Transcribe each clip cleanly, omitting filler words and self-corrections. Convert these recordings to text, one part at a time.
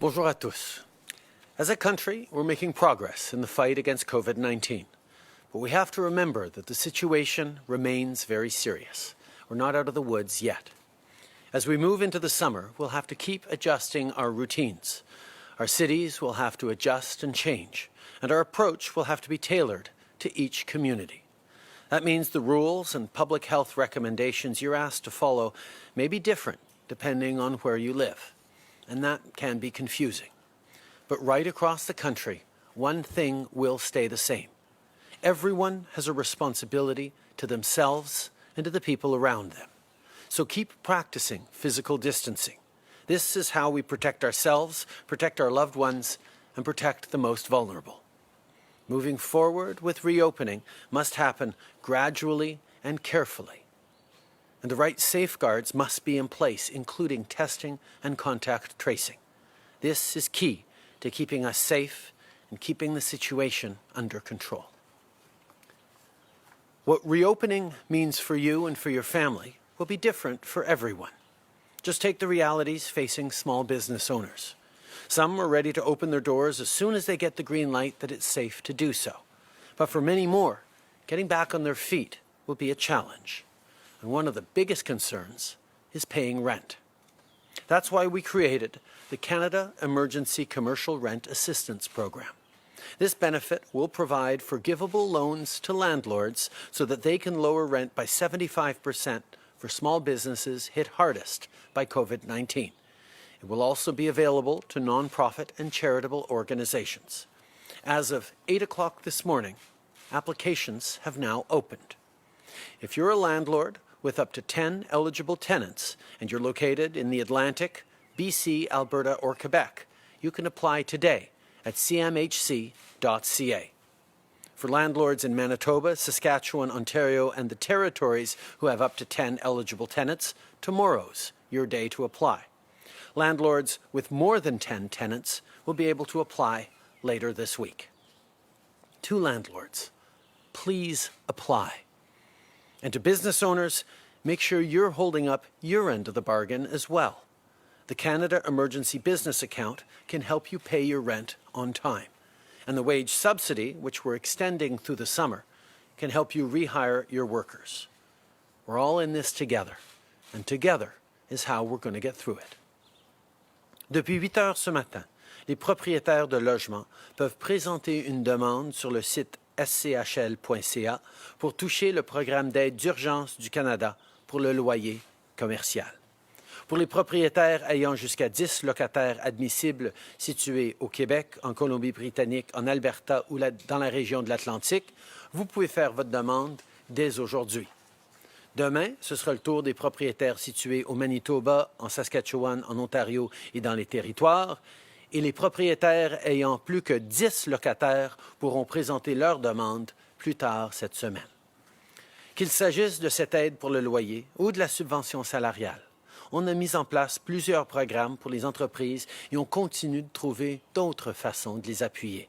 Bonjour à tous. As a country, we're making progress in the fight against COVID-19. But we have to remember that the situation remains very serious. We're not out of the woods yet. As we move into the summer, we'll have to keep adjusting our routines. Our cities will have to adjust and change, and our approach will have to be tailored to each community. That means the rules and public health recommendations you're asked to follow may be different depending on where you live, and that can be confusing. But right across the country, one thing will stay the same. Everyone has a responsibility to themselves and to the people around them. So keep practicing physical distancing. This is how we protect ourselves, protect our loved ones, and protect the most vulnerable. Moving forward with reopening must happen gradually and carefully. And the right safeguards must be in place, including testing and contact tracing. This is key to keeping us safe and keeping the situation under control. What reopening means for you and for your family will be different for everyone. Just take the realities facing small business owners. Some are ready to open their doors as soon as they get the green light that it's safe to do so. But for many more, getting back on their feet will be a challenge. And one of the biggest concerns is paying rent. That's why we created the Canada Emergency Commercial Rent Assistance Program. This benefit will provide forgivable loans to landlords so that they can lower rent by 75% for small businesses hit hardest by COVID-19. It will also be available to nonprofit and charitable organizations. As of 8 o'clock this morning, applications have now opened. If you're a landlord with up to 10 eligible tenants and you're located in the Atlantic, BC, Alberta, or Quebec, you can apply today at cmhc.ca. For landlords in Manitoba, Saskatchewan, Ontario, and the territories who have up to 10 eligible tenants, tomorrow's your day to apply. Landlords with more than 10 tenants will be able to apply later this week. To landlords, please apply. And to business owners, make sure you're holding up your end of the bargain as well. The Canada Emergency Business Account can help you pay your rent on time. And the wage subsidy, which we're extending through the summer, can help you rehire your workers. We're all in this together, and together is how we're going to get through it. Depuis 8 heures ce matin, les propriétaires de logements peuvent présenter une demande sur le site schl.ca pour toucher le programme d'aide d'urgence du Canada pour le loyer commercial. Pour les propriétaires ayant jusqu'à 10 locataires admissibles situés au Québec, en Colombie-Britannique, en Alberta ou dans la région de l'Atlantique, vous pouvez faire votre demande dès aujourd'hui. Demain, ce sera le tour des propriétaires situés au Manitoba, en Saskatchewan, en Ontario et dans les territoires. Et les propriétaires ayant plus que 10 locataires pourront présenter leur demande plus tard cette semaine. Qu'il s'agisse de cette aide pour le loyer ou de la subvention salariale, on a mis en place plusieurs programmes pour les entreprises et on continue de trouver d'autres façons de les appuyer.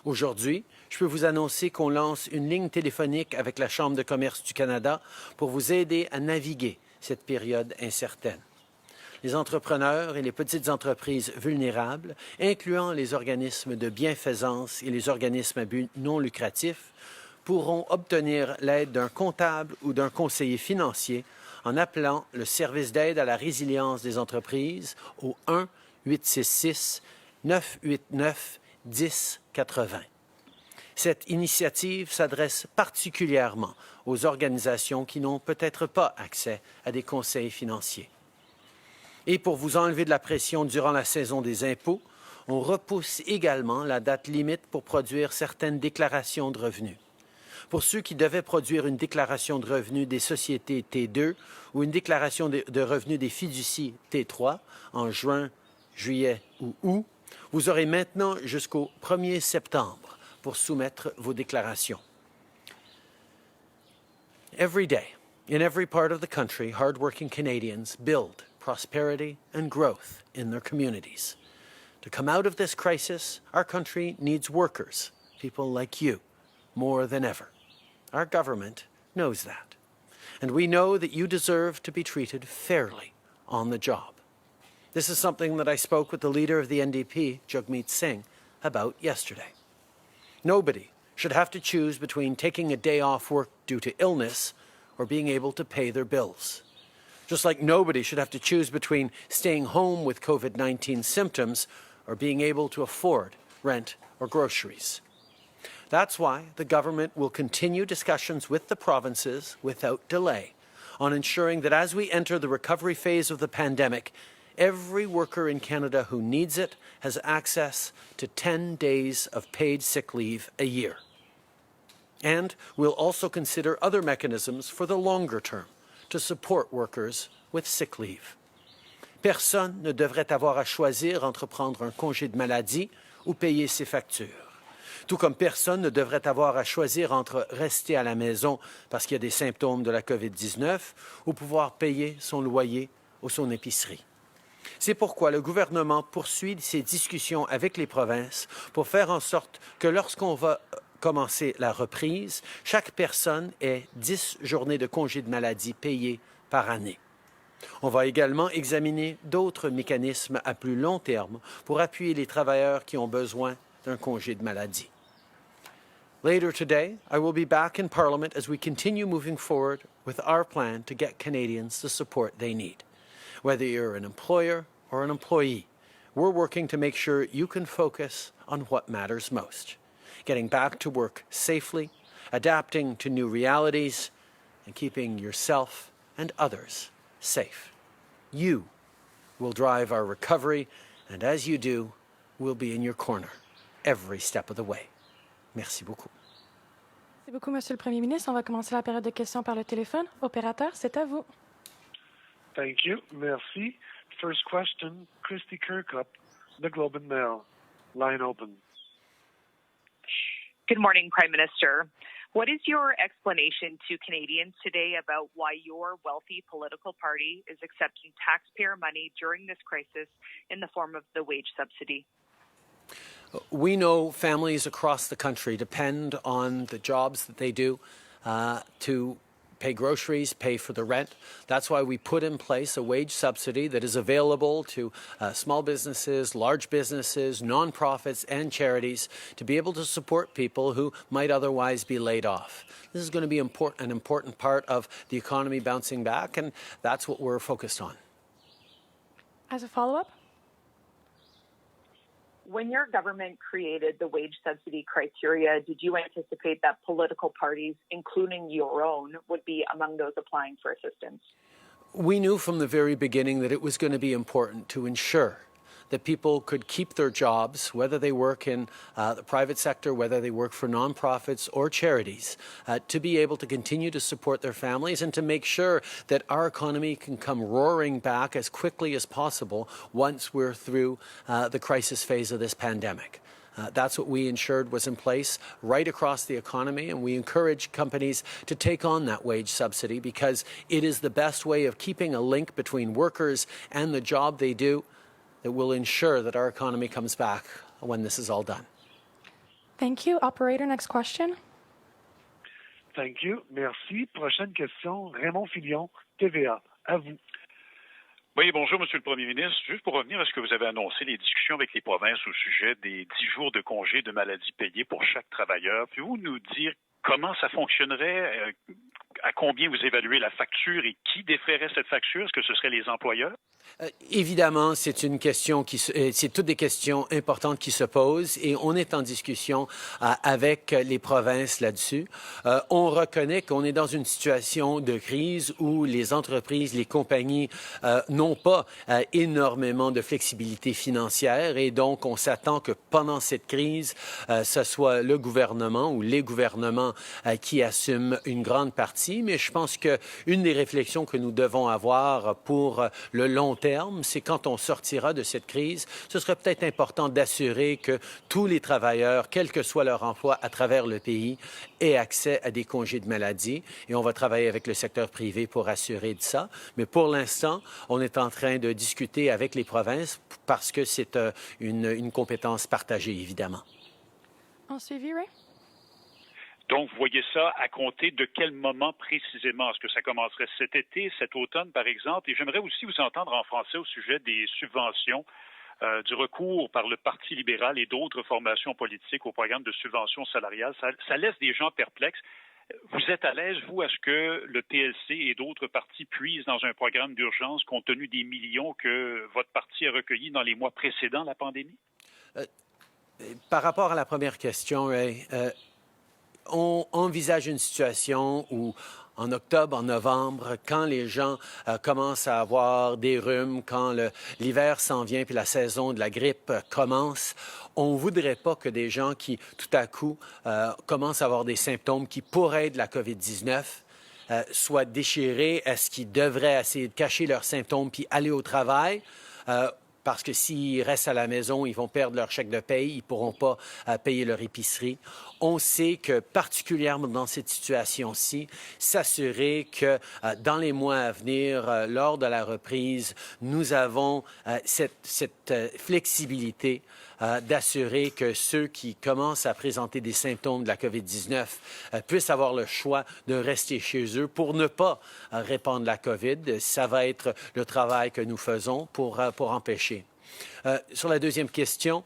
Aujourd'hui, je peux vous annoncer qu'on lance une ligne téléphonique avec la Chambre de commerce du Canada pour vous aider à naviguer cette période incertaine. Les entrepreneurs et les petites entreprises vulnérables, incluant les organismes de bienfaisance et les organismes à but non lucratif, pourront obtenir l'aide d'un comptable ou d'un conseiller financier en appelant le service d'aide à la résilience des entreprises au 1-866-989-1080. Cette initiative s'adresse particulièrement aux organisations qui n'ont peut-être pas accès à des conseils financiers. Et pour vous enlever de la pression durant la saison des impôts, on repousse également la date limite pour produire certaines déclarations de revenus. Pour ceux qui devaient produire une déclaration de revenus des sociétés T2 ou une déclaration de revenus des fiducies T3 en juin, juillet ou août, vous aurez maintenant jusqu'au 1er septembre pour soumettre vos déclarations. Every day, in every part of the country, hardworking Canadians build prosperity and growth in their communities. To come out of this crisis, our country needs workers, people like you, more than ever. Our government knows that. And we know that you deserve to be treated fairly on the job. This is something that I spoke with the leader of the NDP, Jagmeet Singh, about yesterday. Nobody should have to choose between taking a day off work due to illness or being able to pay their bills. Just like nobody should have to choose between staying home with COVID-19 symptoms or being able to afford rent or groceries. That's why the government will continue discussions with the provinces without delay on ensuring that as we enter the recovery phase of the pandemic, every worker in Canada who needs it has access to 10 days of paid sick leave a year. And we'll also consider other mechanisms for the longer term to support workers with sick leave. Personne ne devrait avoir à choisir entre prendre un congé de maladie ou payer ses factures. Tout comme personne ne devrait avoir à choisir entre rester à la maison parce qu'il y a des symptômes de la COVID-19 ou pouvoir payer son loyer ou son épicerie. C'est pourquoi le gouvernement poursuit ses discussions avec les provinces pour faire en sorte que lorsqu'on va commencer la reprise, chaque personne ait 10 journées de congé de maladie payées par année. On va également examiner d'autres mécanismes à plus long terme pour appuyer les travailleurs qui ont besoin d'un congé de maladie. Later today, I will be back in Parliament as we continue moving forward with our plan to get Canadians the support they need. Whether you're an employer or an employee, we're working to make sure you can focus on what matters most. Getting back to work safely, adapting to new realities, and keeping yourself and others safe. You will drive our recovery, and as you do, we'll be in your corner every step of the way. Merci beaucoup. Merci beaucoup, Monsieur le Premier ministre. On va commencer la période de questions par le téléphone. Opérateur, c'est à vous. Thank you. Merci. First question, Christy Kirkup, The Globe and Mail. Line open. Good morning, Prime Minister. What is your explanation to Canadians today about why your wealthy political party is accepting taxpayer money during this crisis in the form of the wage subsidy? We know families across the country depend on the jobs that they do to pay groceries, pay for the rent. That's why we put in place a wage subsidy that is available to small businesses, large businesses, nonprofits, and charities to be able to support people who might otherwise be laid off. This is going to be an important part of the economy bouncing back, and that's what we're focused on. As a follow-up? When your government created the wage subsidy criteria, did you anticipate that political parties, including your own, would be among those applying for assistance? We knew from the very beginning that it was going to be important to ensure that people could keep their jobs, whether they work in the private sector, whether they work for nonprofits or charities, to be able to continue to support their families and to make sure that our economy can come roaring back as quickly as possible once we're through the crisis phase of this pandemic. That's what we ensured was in place right across the economy, and we encourage companies to take on that wage subsidy because it is the best way of keeping a link between workers and the job they do that will ensure that our economy comes back when this is all done. Thank you. Operator, next question. Thank you. Merci. Prochaine question, Raymond Filion, TVA. À vous. Oui, bonjour, Monsieur le Premier ministre. Juste pour revenir à ce que vous avez annoncé, les discussions avec les provinces au sujet des 10 jours de congé de maladie payés pour chaque travailleur. Pouvez-vous nous dire comment ça fonctionnerait, à combien vous évaluez la facture et qui défraierait cette facture? Est-ce que ce seraient les employeurs? Évidemment, c'est une question c'est toutes des questions importantes qui se posent et on est en discussion avec les provinces là-dessus. On reconnaît qu'on est dans une situation de crise où les entreprises, les compagnies n'ont pas énormément de flexibilité financière et donc on s'attend que pendant cette crise, ce soit le gouvernement ou les gouvernements qui assument une grande partie. Mais je pense qu'une des réflexions que nous devons avoir pour le long terme, c'est quand on sortira de cette crise, ce serait peut-être important d'assurer que tous les travailleurs, quel que soit leur emploi à travers le pays, aient accès à des congés de maladie. Et on va travailler avec le secteur privé pour assurer de ça. Mais pour l'instant, on est en train de discuter avec les provinces parce que c'est une compétence partagée, évidemment. En suivi, Ray? Donc, vous voyez ça à compter de quel moment précisément? Est-ce que ça commencerait cet été, cet automne, par exemple? Et j'aimerais aussi vous entendre en français au sujet des subventions, du recours par le Parti libéral et d'autres formations politiques au programme de subvention salariale. Ça laisse des gens perplexes. Vous êtes à l'aise, vous, à ce que le PLC et d'autres partis puisent dans un programme d'urgence compte tenu des millions que votre parti a recueillis dans les mois précédant la pandémie? Par rapport à la première question, Ray, on envisage une situation où, en octobre, en novembre, quand les gens commencent à avoir des rhumes, quand l'hiver s'en vient puis la saison de la grippe commence, on ne voudrait pas que des gens qui, tout à coup, commencent à avoir des symptômes qui pourraient être de la COVID-19 soient déchirés. Est-ce qu'ils devraient essayer de cacher leurs symptômes puis aller au travail? Parce que s'ils restent à la maison, ils vont perdre leur chèque de paye, ils ne pourront pas payer leur épicerie. On sait que, particulièrement dans cette situation-ci, s'assurer que dans les mois à venir, lors de la reprise, nous avons cette flexibilité d'assurer que ceux qui commencent à présenter des symptômes de la COVID-19 puissent avoir le choix de rester chez eux pour ne pas répandre la COVID. Ça va être le travail que nous faisons pour empêcher. Sur la deuxième question,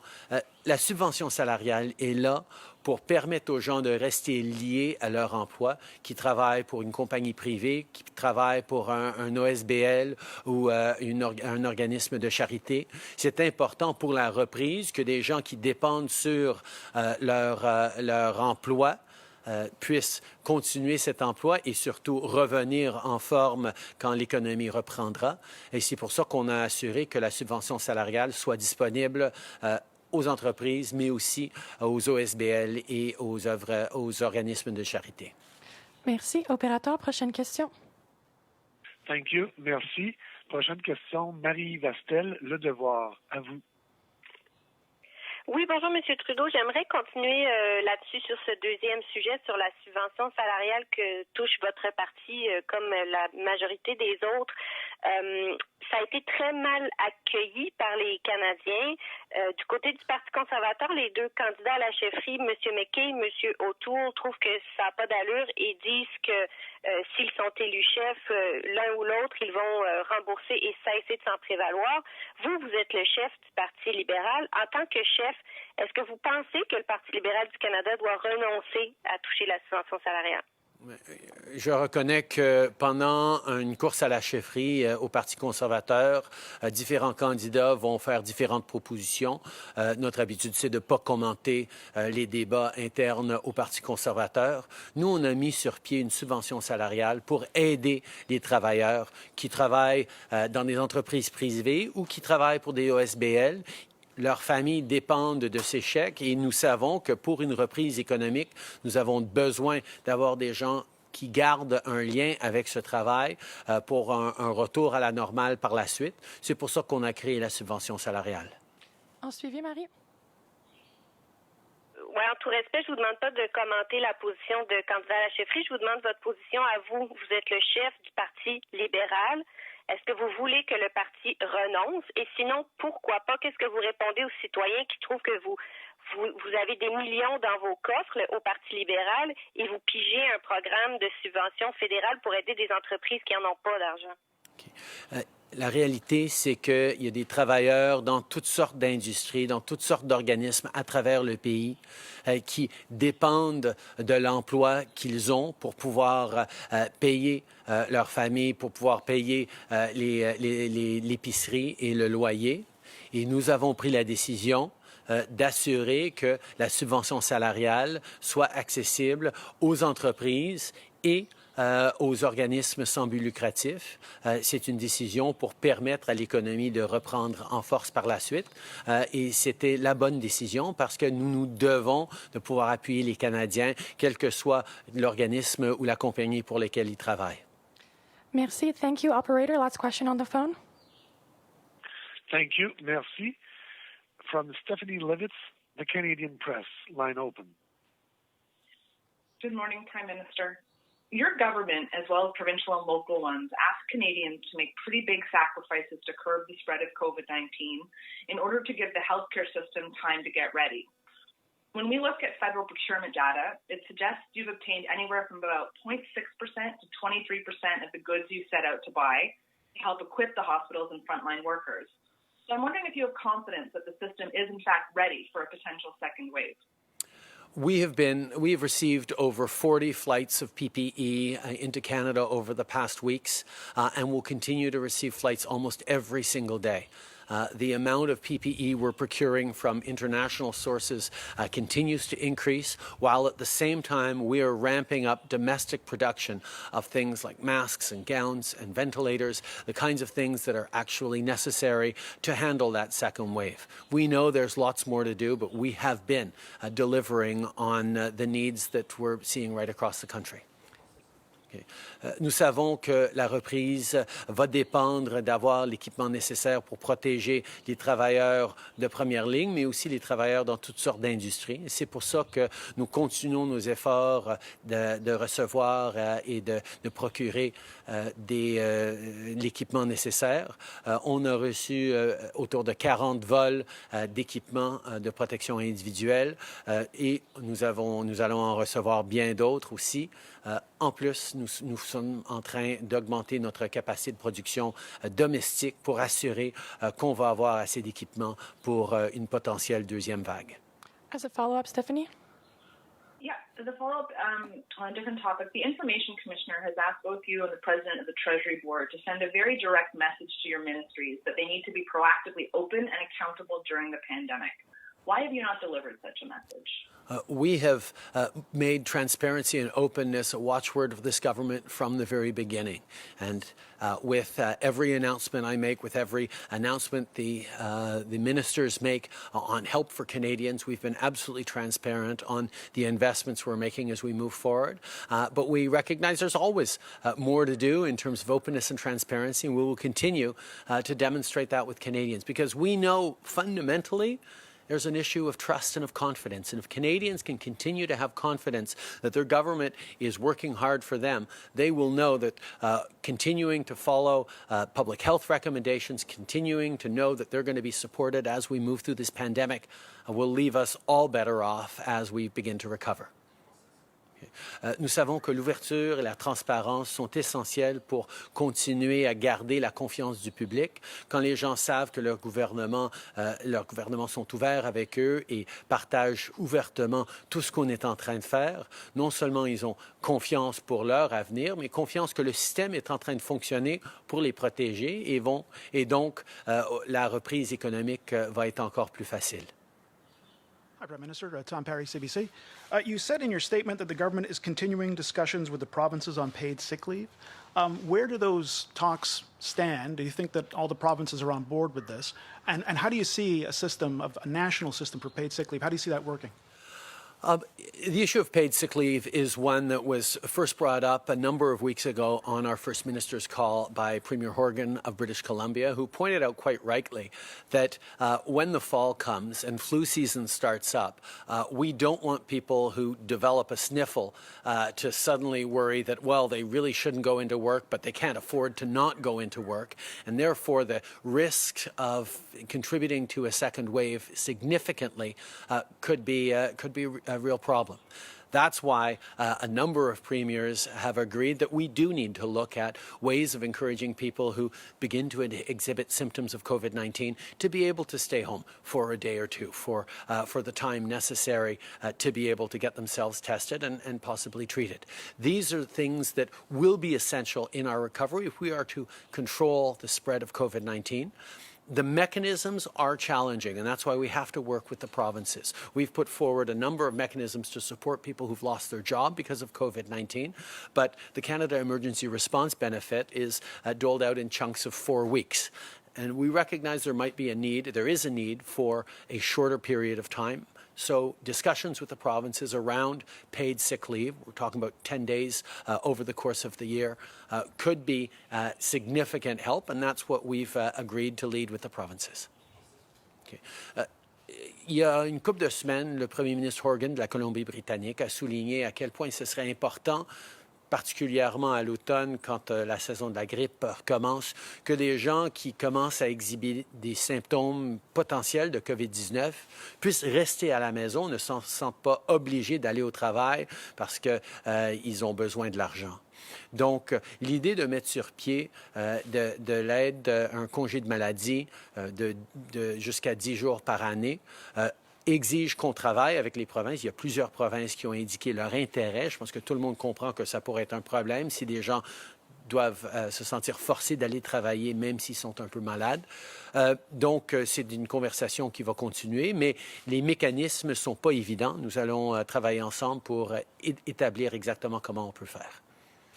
la subvention salariale est là pour permettre aux gens de rester liés à leur emploi, qui travaillent pour une compagnie privée, qui travaillent pour un OSBL ou un organisme de charité. C'est important pour la reprise que des gens qui dépendent sur leur emploi puissent continuer cet emploi et surtout revenir en forme quand l'économie reprendra. Et c'est pour ça qu'on a assuré que la subvention salariale soit disponible aux entreprises, mais aussi aux OSBL et aux organismes de charité. Merci. Opérateur, prochaine question. Thank you. Merci. Prochaine question, Marie Vastel, Le Devoir. À vous. Oui, bonjour, M. Trudeau. J'aimerais continuer là-dessus sur ce deuxième sujet, sur la subvention salariale que touche votre parti comme la majorité des autres. Ça a été très mal accueilli par les Canadiens. Du côté du Parti conservateur, les deux candidats à la chefferie, M. McKay et M. O'Toole, trouvent que ça n'a pas d'allure et disent que s'ils sont élus chefs, l'un ou l'autre, ils vont rembourser et cesser de s'en prévaloir. Vous êtes le chef du Parti libéral. En tant que chef, est-ce que vous pensez que le Parti libéral du Canada doit renoncer à toucher la subvention salariale? Je reconnais que pendant une course à la chefferie au Parti conservateur, différents candidats vont faire différentes propositions. Notre habitude, c'est de ne pas commenter les débats internes au Parti conservateur. Nous, on a mis sur pied une subvention salariale pour aider les travailleurs qui travaillent dans des entreprises privées ou qui travaillent pour des OSBL. Leurs familles dépendent de ces chèques et nous savons que pour une reprise économique, nous avons besoin d'avoir des gens qui gardent un lien avec ce travail pour un retour à la normale par la suite. C'est pour ça qu'on a créé la subvention salariale. En suivi, Marie? Oui, en tout respect, je ne vous demande pas de commenter la position de candidat à la chefferie. Je vous demande votre position à vous. Vous êtes le chef du Parti libéral. Est-ce que vous voulez que le parti renonce? Et sinon, pourquoi pas? Qu'est-ce que vous répondez aux citoyens qui trouvent que vous avez des millions dans vos coffres au Parti libéral et vous pigez un programme de subvention fédérale pour aider des entreprises qui n'en ont pas d'argent? Okay. La réalité, c'est qu'il y a des travailleurs dans toutes sortes d'industries, dans toutes sortes d'organismes à travers le pays qui dépendent de l'emploi qu'ils ont pour pouvoir payer leur famille, pour pouvoir payer l'épicerie et le loyer. Et nous avons pris la décision d'assurer que la subvention salariale soit accessible aux entreprises et aux organismes sans but lucratif. C'est une décision pour permettre à l'économie de reprendre en force par la suite. Et c'était la bonne décision parce que nous devons de pouvoir appuyer les Canadiens, quel que soit l'organisme ou la compagnie pour lesquels ils travaillent. Merci. Thank you, operator. Last question on the phone. Thank you. Merci. From Stephanie Levitz, The Canadian Press. Line open. Good morning, Prime Minister. Your government, as well as provincial and local ones, ask Canadians to make pretty big sacrifices to curb the spread of COVID-19 in order to give the healthcare system time to get ready. When we look at federal procurement data, it suggests you've obtained anywhere from about 0.6% to 23% of the goods you set out to buy to help equip the hospitals and frontline workers. So I'm wondering if you have confidence that the system is in fact ready for a potential second wave. We have received over 40 flights of PPE into Canada over the past weeks, and will continue to receive flights almost every single day. The amount of PPE we're procuring from international sources continues to increase, while at the same time we are ramping up domestic production of things like masks and gowns and ventilators, the kinds of things that are actually necessary to handle that second wave. We know there's lots more to do, but we have been delivering on the needs that we're seeing right across the country. Nous savons que la reprise va dépendre d'avoir l'équipement nécessaire pour protéger les travailleurs de première ligne, mais aussi les travailleurs dans toutes sortes d'industries. C'est pour ça que nous continuons nos efforts de recevoir et de procurer l'équipement nécessaire. On a reçu autour de 40 vols d'équipements de protection individuelle et nous allons en recevoir bien d'autres aussi. En plus, nous sommes en train d'augmenter notre capacité de production domestique pour assurer qu'on va avoir assez d'équipements pour une potentielle deuxième vague. As a follow-up, Stephanie? Yeah, as a follow-up on a different topic, the Information Commissioner has asked both you and the President of the Treasury Board to send a very direct message to your ministries that they need to be proactively open and accountable during the pandemic. Why have you not delivered such a message? We have made transparency and openness a watchword of this government from the very beginning. And with every announcement I make, with every announcement the ministers make on help for Canadians, we've been absolutely transparent on the investments we're making as we move forward. But we recognize there's always more to do in terms of openness and transparency, and we will continue to demonstrate that with Canadians, because we know fundamentally there's an issue of trust and of confidence. And if Canadians can continue to have confidence that their government is working hard for them, they will know that continuing to follow public health recommendations, continuing to know that they're going to be supported as we move through this pandemic, will leave us all better off as we begin to recover. Nous savons que l'ouverture et la transparence sont essentielles pour continuer à garder la confiance du public. Quand les gens savent que leurs gouvernements sont ouverts avec eux et partagent ouvertement tout ce qu'on est en train de faire, non seulement ils ont confiance pour leur avenir, mais confiance que le système est en train de fonctionner pour les protéger et donc la reprise économique va être encore plus facile. Hi, Prime Minister. Tom Parry, CBC. You said in your statement that the government is continuing discussions with the provinces on paid sick leave. Where do those talks stand? Do you think that all the provinces are on board with this? And how do you see a national system for paid sick leave? How do you see that working? The issue of paid sick leave is one that was first brought up a number of weeks ago on our First Minister's call by Premier Horgan of British Columbia, who pointed out quite rightly that when the fall comes and flu season starts up, we don't want people who develop a sniffle to suddenly worry that, well, they really shouldn't go into work, but they can't afford to not go into work. And therefore, the risk of contributing to a second wave significantly could be a real problem. That's why a number of premiers have agreed that we do need to look at ways of encouraging people who begin to exhibit symptoms of COVID-19 to be able to stay home for a day or two, for the time necessary to be able to get themselves tested and possibly treated. These are things that will be essential in our recovery if we are to control the spread of COVID-19. The mechanisms are challenging, and that's why we have to work with the provinces. We've put forward a number of mechanisms to support people who've lost their job because of COVID-19, but the Canada Emergency Response Benefit is doled out in chunks of 4 weeks. And we recognize there is a need for a shorter period of time. So discussions with the provinces around paid sick leave, we're talking about 10 days over the course of the year, could be significant help, and that's what we've agreed to lead with the provinces. Okay. Il y a une couple de semaines, le premier ministre Horgan de la Colombie-Britannique a souligné à quel point ce serait important particulièrement à l'automne, quand la saison de la grippe commence, que des gens qui commencent à exhiber des symptômes potentiels de COVID-19 puissent rester à la maison, ne s'en sentent pas obligés d'aller au travail parce qu'ils ont besoin de l'argent. Donc, l'idée de mettre sur pied de l'aide, un congé de maladie de jusqu'à 10 jours par année, exige qu'on travaille avec les provinces. Il y a plusieurs provinces qui ont indiqué leur intérêt. Je pense que tout le monde comprend que ça pourrait être un problème si des gens doivent se sentir forcés d'aller travailler même s'ils sont un peu malades. Donc, c'est une conversation qui va continuer, mais les mécanismes ne sont pas évidents. Nous allons travailler ensemble pour établir exactement comment on peut faire.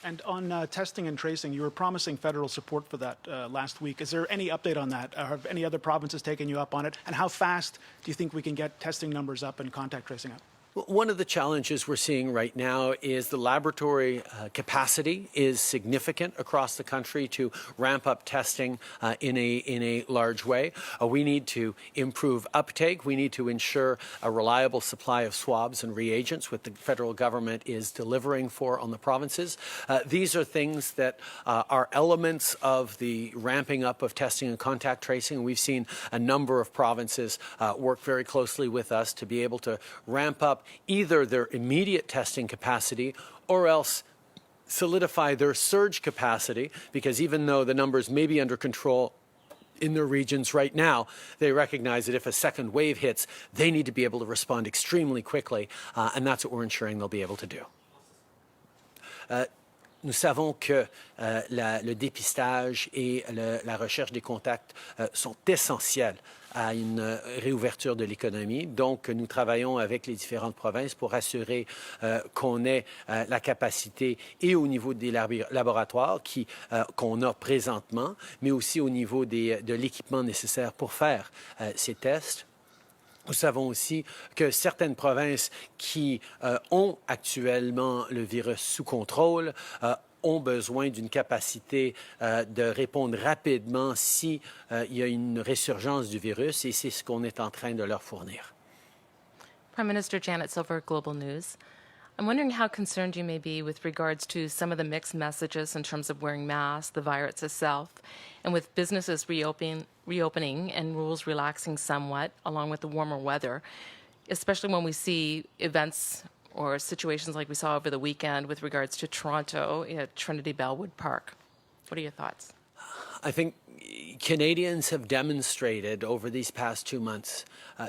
And on testing and tracing, you were promising federal support for that last week. Is there any update on that? Have any other provinces taken you up on it? And how fast do you think we can get testing numbers up and contact tracing up? One of the challenges we're seeing right now is the laboratory capacity is significant across the country to ramp up testing in a large way. We need to improve uptake. We need to ensure a reliable supply of swabs and reagents, which the federal government is delivering for on the provinces. These are things that are elements of the ramping up of testing and contact tracing. We've seen a number of provinces work very closely with us to be able to ramp up either their immediate testing capacity or else solidify their surge capacity, because even though the numbers may be under control in their regions right now, they recognize that if a second wave hits, they need to be able to respond extremely quickly, and that's what we're ensuring they'll be able to do. Nous savons que le dépistage et la recherche des contacts sont essentiels à une réouverture de l'économie. Donc, nous travaillons avec les différentes provinces pour assurer qu'on ait la capacité et au niveau des laboratoires qu'on a présentement, mais aussi au niveau de l'équipement nécessaire pour faire ces tests. Nous savons aussi que certaines provinces qui ont actuellement le virus sous contrôle ont besoin d'une capacité de répondre rapidement si il y a une résurgence du virus, et c'est ce qu'on est en train de leur fournir. Prime Minister Janet Silver, Global News. I'm wondering how concerned you may be with regards to some of the mixed messages in terms of wearing masks, the virus itself, and with businesses reopening and rules relaxing somewhat, along with the warmer weather, especially when we see events or situations like we saw over the weekend with regards to Toronto at Trinity Bellwood Park. What are your thoughts? I think Canadians have demonstrated over these past 2 months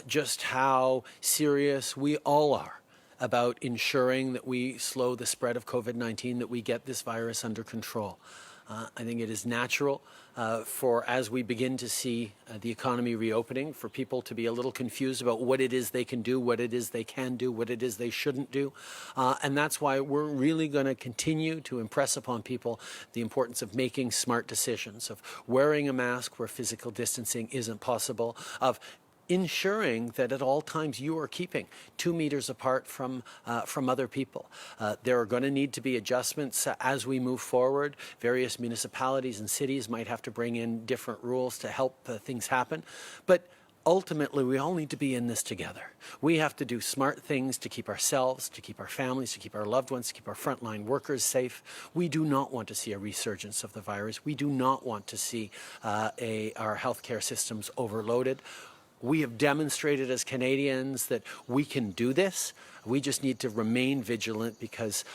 just how serious we all are about ensuring that we slow the spread of COVID-19, that we get this virus under control. I think it is natural for, as we begin to see the economy reopening, for people to be a little confused about what it is they can do, what it is they can do, what it is they shouldn't do. And that's why we're really going to continue to impress upon people the importance of making smart decisions, of wearing a mask where physical distancing isn't possible, of ensuring that at all times you are keeping 2 meters apart from other people. There are going to need to be adjustments as we move forward. Various municipalities and cities might have to bring in different rules to help things happen. But ultimately, we all need to be in this together. We have to do smart things to keep ourselves, to keep our families, to keep our loved ones, to keep our frontline workers safe. We do not want to see a resurgence of the virus. We do not want to see our healthcare systems overloaded. We have demonstrated as Canadians that we can do this. We just need to remain vigilant because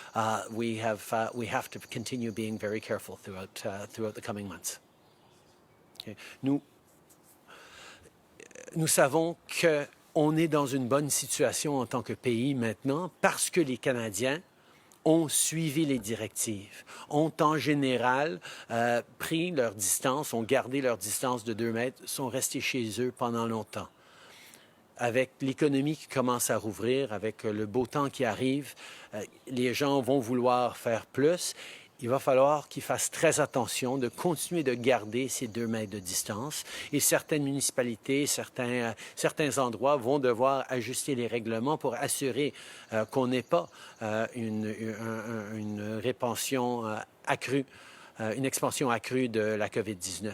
we have to continue being very careful throughout the coming months. Okay. Nous savons qu'on est dans une bonne situation en tant que pays maintenant parce que les Canadiens ont suivi les directives, ont en général pris leur distance, ont gardé leur distance de 2 mètres, sont restés chez eux pendant longtemps. Avec l'économie qui commence à rouvrir, avec le beau temps qui arrive, les gens vont vouloir faire plus. Il va falloir qu'ils fassent très attention de continuer de garder ces 2 mètres de distance. Et certaines municipalités, certains endroits vont devoir ajuster les règlements pour assurer qu'on n'ait pas une répansion accrue, une expansion accrue de la COVID-19.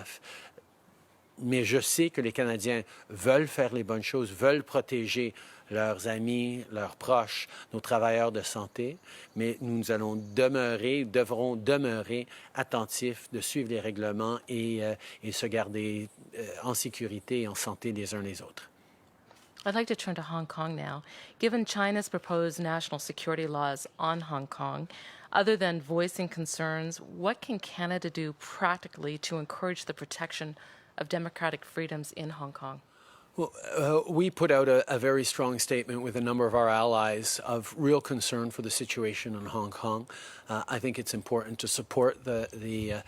Mais je sais que les Canadiens veulent faire les bonnes choses, veulent protéger leurs amis, leurs proches, nos travailleurs de santé, mais nous devrons demeurer attentifs de suivre les règlements et se garder en sécurité et en santé les uns les autres. I'd like to turn to Hong Kong now. Given China's proposed national security laws on Hong Kong, other than voicing concerns, what can Canada do practically to encourage the protection of democratic freedoms in Hong Kong? Well, we put out a very strong statement with a number of our allies of real concern for the situation in Hong Kong. I think it's important to support the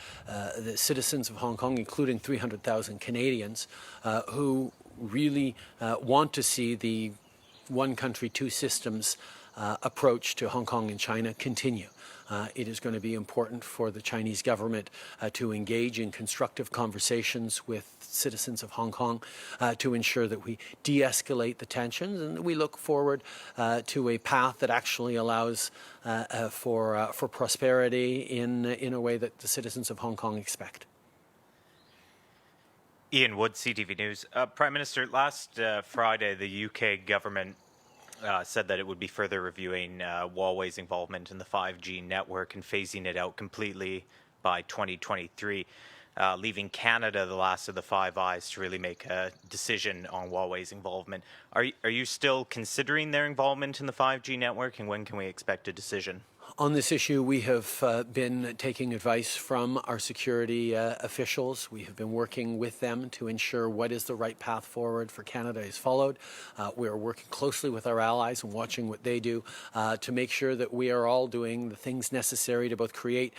citizens of Hong Kong, including 300,000 Canadians, who really want to see the one country, two systems approach to Hong Kong and China continue. It is going to be important for the Chinese government to engage in constructive conversations with citizens of Hong Kong to ensure that we de-escalate the tensions, and we look forward to a path that actually allows for prosperity in a way that the citizens of Hong Kong expect. Ian Wood, CTV News. Prime Minister, last Friday, the UK government said that it would be further reviewing Huawei's involvement in the 5G network and phasing it out completely by 2023, leaving Canada the last of the Five Eyes to really make a decision on Huawei's involvement. Are you still considering their involvement in the 5G network, and when can we expect a decision? On this issue, we have been taking advice from our security officials. We have been working with them to ensure what is the right path forward for Canada is followed. We are working closely with our allies and watching what they do to make sure that we are all doing the things necessary to both create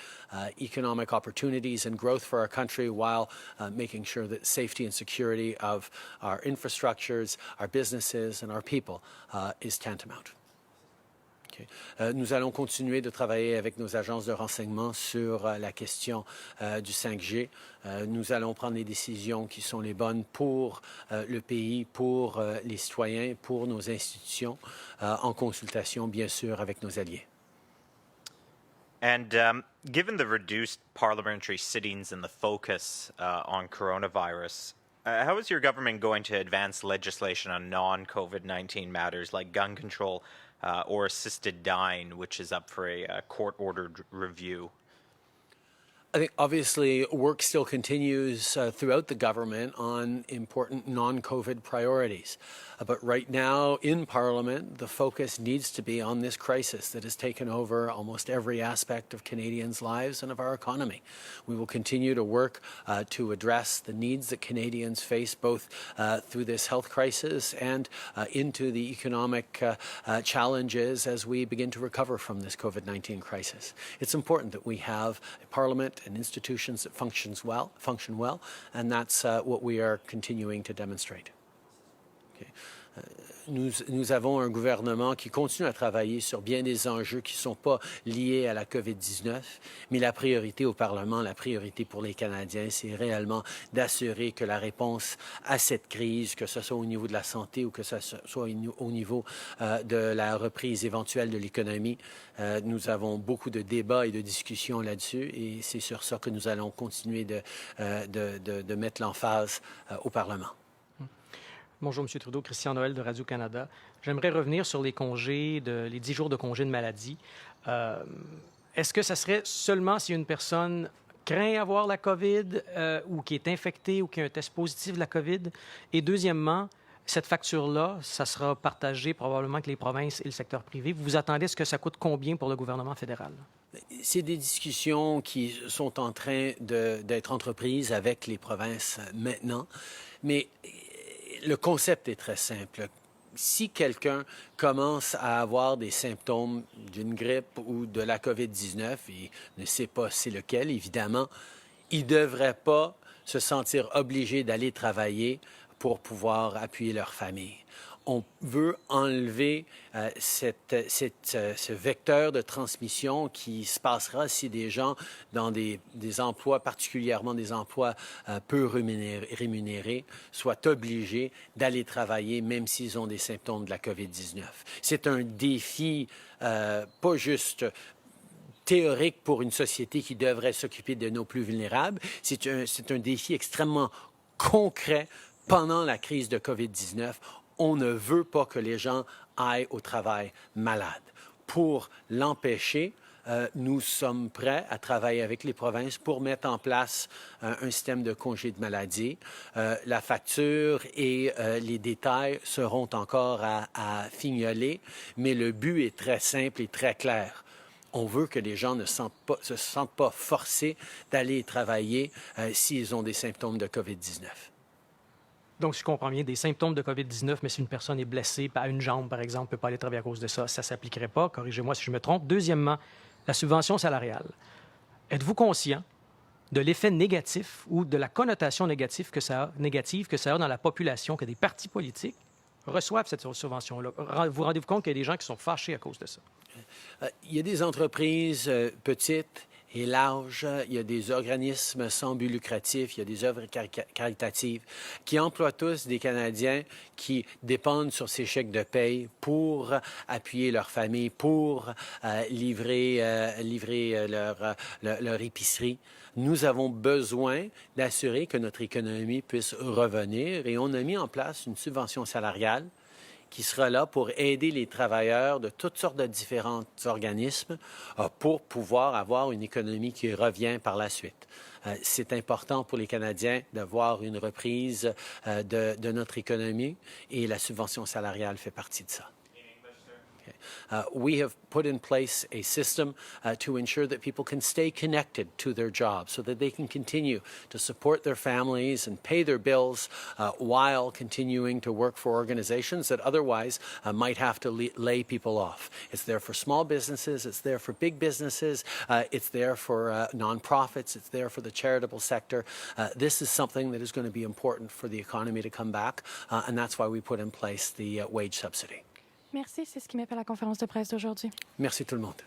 economic opportunities and growth for our country while making sure that safety and security of our infrastructures, our businesses, and our people is tantamount. Okay. Nous allons continuer de travailler avec nos agences de renseignement sur la question du 5G. Nous allons prendre les décisions qui sont les bonnes pour le pays, pour les citoyens, pour nos institutions, en consultation, bien sûr, avec nos alliés. And given the reduced parliamentary sittings and the focus on coronavirus, how is your government going to advance legislation on non-COVID-19 matters like gun control or assisted dying, which is up for a court-ordered review? I think obviously work still continues throughout the government on important non-COVID priorities. But right now in Parliament, the focus needs to be on this crisis that has taken over almost every aspect of Canadians' lives and of our economy. We will continue to work to address the needs that Canadians face both through this health crisis and into the economic challenges as we begin to recover from this COVID-19 crisis. It's important that we have a Parliament and institutions that function well, and that's what we are continuing to demonstrate. Okay. Nous avons un gouvernement qui continue à travailler sur bien des enjeux qui ne sont pas liés à la COVID-19, mais la priorité au Parlement, la priorité pour les Canadiens, c'est réellement d'assurer que la réponse à cette crise, que ce soit au niveau de la santé ou que ce soit au niveau de la reprise éventuelle de l'économie, nous avons beaucoup de débats et de discussions là-dessus et c'est sur ça que nous allons continuer de mettre l'emphase au Parlement. Bonjour, M. Trudeau. Christian Noël de Radio-Canada. J'aimerais revenir sur les 10 jours de congé de maladie. Est-ce que ça serait seulement si une personne craint avoir la COVID ou qui est infectée ou qui a un test positif de la COVID? Et deuxièmement, cette facture-là, ça sera partagé probablement avec les provinces et le secteur privé. Vous vous attendez à ce que ça coûte combien pour le gouvernement fédéral? C'est des discussions qui sont en train d'être entreprises avec les provinces maintenant, mais le concept est très simple. Si quelqu'un commence à avoir des symptômes d'une grippe ou de la COVID-19 et ne sait pas c'est lequel, évidemment, il ne devrait pas se sentir obligé d'aller travailler pour pouvoir appuyer leur famille. On veut enlever ce vecteur de transmission qui se passera si des gens dans des emplois, particulièrement des emplois peu rémunérés, soient obligés d'aller travailler même s'ils ont des symptômes de la COVID-19. C'est un défi pas juste théorique pour une société qui devrait s'occuper de nos plus vulnérables. C'est un défi extrêmement concret pendant la crise de COVID-19. On ne veut pas que les gens aillent au travail malades. Pour l'empêcher, nous sommes prêts à travailler avec les provinces pour mettre en place un système de congé de maladie. La facture et les détails seront encore à fignoler, mais le but est très simple et très clair. On veut que les gens ne se sentent pas forcés d'aller travailler s'ils ont des symptômes de COVID-19. Donc, si je comprends bien, des symptômes de COVID-19, mais si une personne est blessée à une jambe, par exemple, ne peut pas aller travailler à cause de ça, ça ne s'appliquerait pas. Corrigez-moi si je me trompe. Deuxièmement, la subvention salariale. Êtes-vous conscient de l'effet négatif ou de la connotation négative que ça a dans la population, que des partis politiques reçoivent cette subvention-là? Vous rendez-vous compte qu'il y a des gens qui sont fâchés à cause de ça? Il y a des entreprises petites et larges, il y a des organismes sans but lucratif, il y a des œuvres caritatives qui emploient tous des Canadiens qui dépendent sur ces chèques de paye pour appuyer leur famille, pour livrer leur épicerie. Nous avons besoin d'assurer que notre économie puisse revenir et on a mis en place une subvention salariale qui sera là pour aider les travailleurs de toutes sortes de différents organismes pour pouvoir avoir une économie qui revient par la suite. C'est important pour les Canadiens d'avoir une reprise de notre économie et la subvention salariale fait partie de ça. We have put in place a system to ensure that people can stay connected to their jobs so that they can continue to support their families and pay their bills while continuing to work for organizations that otherwise might have to lay people off. It's there for small businesses, it's there for big businesses, it's there for nonprofits, it's there for the charitable sector. This is something that is going to be important for the economy to come back, and that's why we put in place the wage subsidy. Merci, c'est ce qui met fin à la conférence de presse d'aujourd'hui. Merci tout le monde.